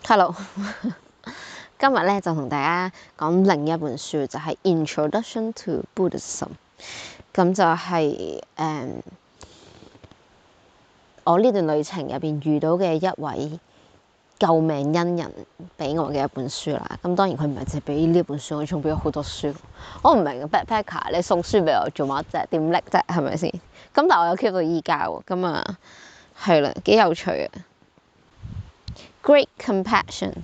Hello， 今日咧就同大家講另一本書，就係 Introduction to Buddhism。咁就係我呢段旅程入邊遇到嘅一位救命恩人俾我嘅一本書啦。咁當然佢唔係淨係俾呢本書，我仲俾咗好多書。我唔明 backpacker 你送書俾我做乜啫？點拎啫？係咪先？咁但係我有 keep 到依家喎。咁啊係啦，幾有趣嘅。Great compassion.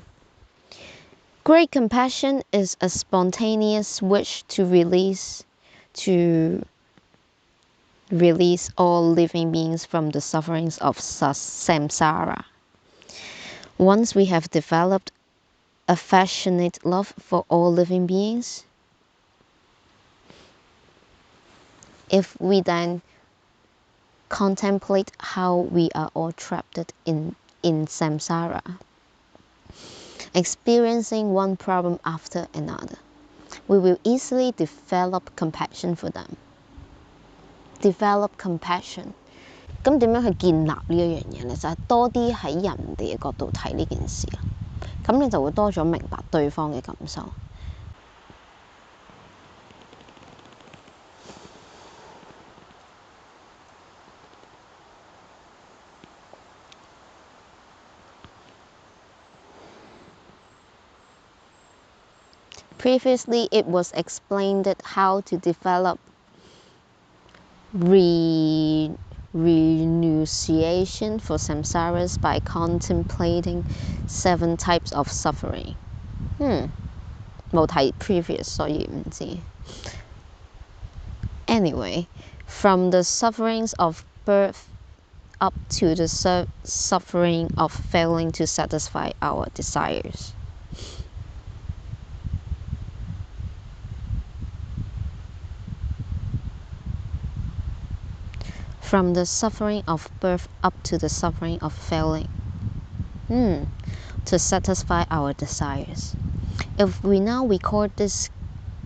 Great compassion is a spontaneous wish to release all living beings from the sufferings of samsara. Once we have developed affectionate love for all living beings, if we then contemplate how we are all trapped in samsara, experiencing one problem after another, we will easily develop compassion for them. Develop compassion. 咁點樣去建立呢一樣嘢呢？就係多啲喺人哋嘅角度睇呢件事啊。咁你就會多咗明白對方嘅感受。Previously, it was explained how to develop renunciation for samsaras by contemplating 7 types of suffering. 冇睇 previous 所以唔知。Anyway, from the sufferings of birth up to the suffering of failing to satisfy our desires. From the suffering of birth up to the suffering of failing to satisfy our desires. If we now record these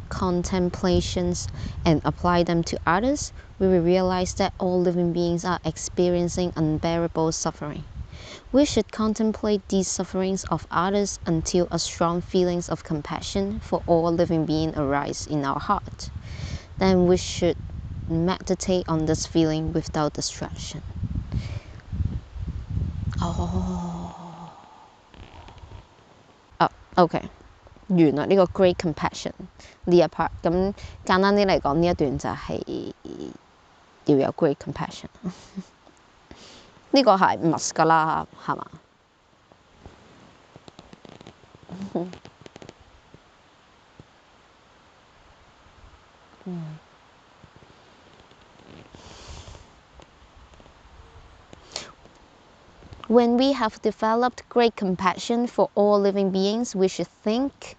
contemplations and apply them to others, we will realize that all living beings are experiencing unbearable suffering. We should contemplate these sufferings of others until a strong feeling of compassion for all living beings arise in our heart. Then we should meditate on this feeling without distraction. OK. 完啦，呢個 Great Compassion 呢一 part。咁簡單啲嚟講，呢一段就係要有 Great Compassion。呢個係 must 㗎啦，係嘛？When we have developed great compassion for all living beings, we should think,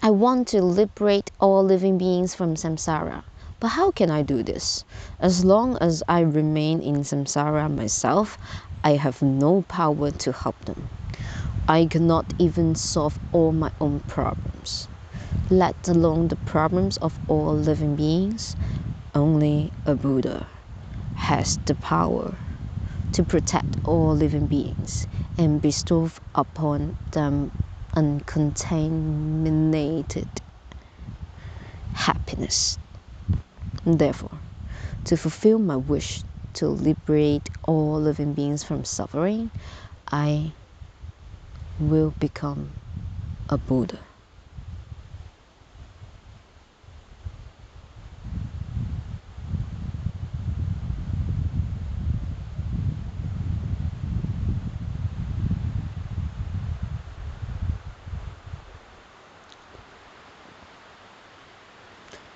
I want to liberate all living beings from samsara. But how can I do this? As long as I remain in samsara myself, I have no power to help them. I cannot even solve all my own problems, let alone the problems of all living beings. Only a Buddha has the power to protect all living beings and bestow upon them uncontaminated happiness. Therefore, to fulfill my wish to liberate all living beings from suffering, I will become a Buddha.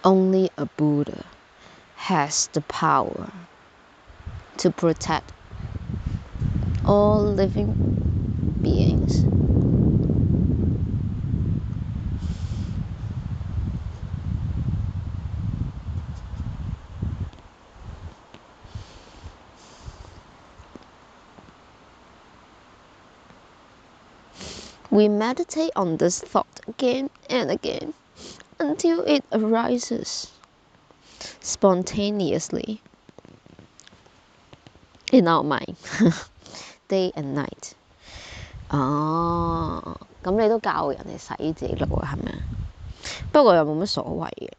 Only a Buddha has the power to protect all living beings. We meditate on this thought again and again until it arises spontaneously in our mind, day and night. 哦，咁你都教人哋洗自己腦啊，係咪啊？不過又冇乜所謂嘅，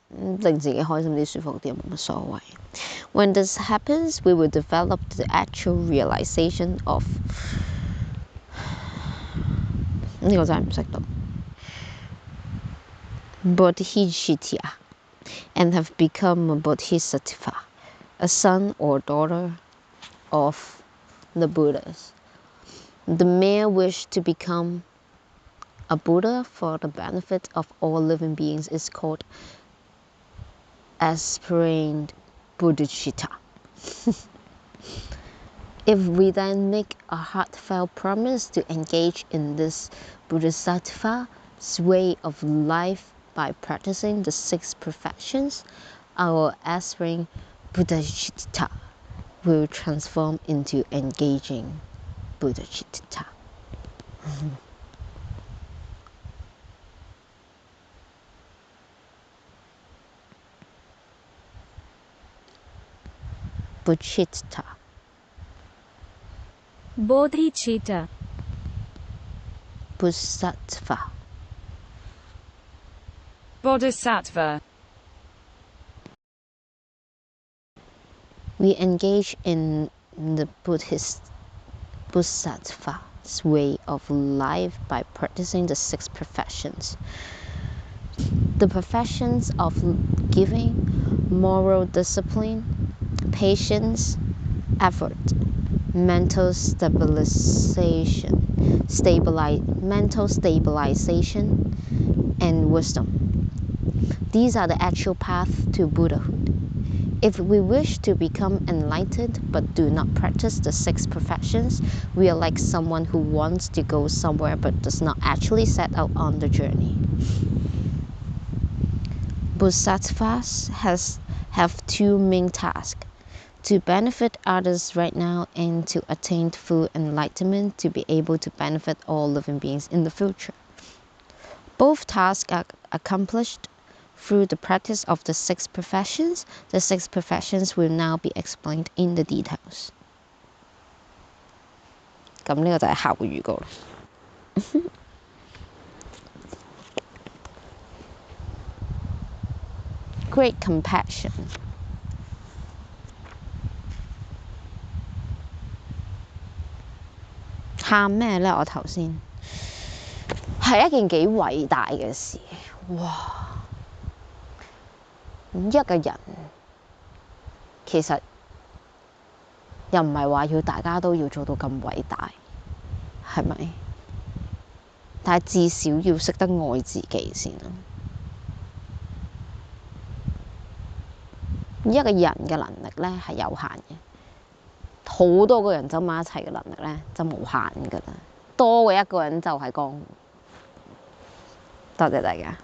令自己開心啲、舒服啲又冇乜所謂。When this happens, we will develop the actual realization of 呢個真係唔識讀 Bodhicitta and have become a Bodhisattva, a son or daughter of the Buddhas. The mere wish to become a Buddha for the benefit of all living beings is called aspiring bodhicitta. If we then make a heartfelt promise to engage in this bodhisattva's way of life by practicing the 6 perfections, our aspiring bodhicitta will transform into engaging bodhicitta. Bodhicitta. Bodhicitta. Bodhisattva. Bodhisattva. We engage in the Bodhisattva's way of life by practicing the 6 perfections. The perfections of giving, moral discipline, patience, effort, mental stabilization, and wisdom. These are the actual path to Buddhahood. If we wish to become enlightened but do not practice the 6 perfections, we are like someone who wants to go somewhere but does not actually set out on the journey. Bodhisattvas have 2 main tasks: to benefit others right now and to attain full enlightenment to be able to benefit all living beings in the future. Both tasks are accomplished through the practice of the 6 perfections. The 6 perfections will now be explained in the details. 咁呢個就係下個預告啦。Great compassion. 喊咩呢？我頭先係一件幾偉大嘅事，哇！一個人其實又唔係話要大家都要做到咁偉大，係咪？但係至少要識得愛自己先啦。一個人嘅能力呢係有限嘅，好多個人走埋一齊嘅能力呢就無限㗎啦，多過一個人就係江湖。多謝大家。